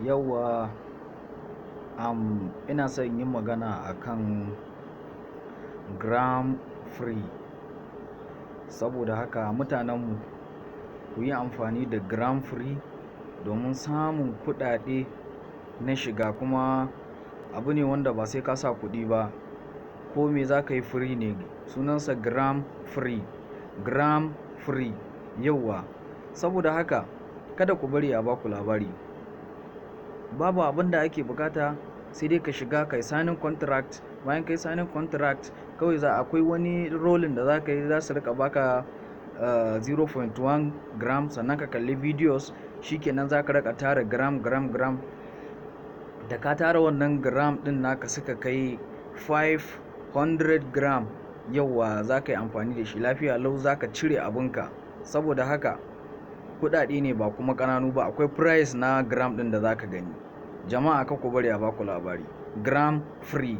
Yauwa, ina son yin magana akan gram free. Saboda haka mutanenmu ku yi amfani da gram free domin samun kuɗaɗe na shiga, kuma abu ne wanda ba sai ka sa kuɗi ba. Ko me za ka yi free ne, sunansa gram free. Gram free, yauwa. Saboda haka kada ku bari a baku labari. Babu abin da ake bukata sai dai ka shiga kai signing contract. Bayan kai signing contract, kawai akwai wani rolling da za ka yi, za su rika baka 0.1 gram, sannan ka kalli videos. Shikenan za ka rika tara gram. Da ka tara wannan gram din naka suka kai 500 gram, yauwa za ka yi amfani da shi lafiya lau, za ka cire abinka. Saboda haka kuɗaɗe ne ba kuma ƙananu ba. Akwai price na gram ɗin da za ka gani. Jama'a, ka ku bari a baku labari. Gram free.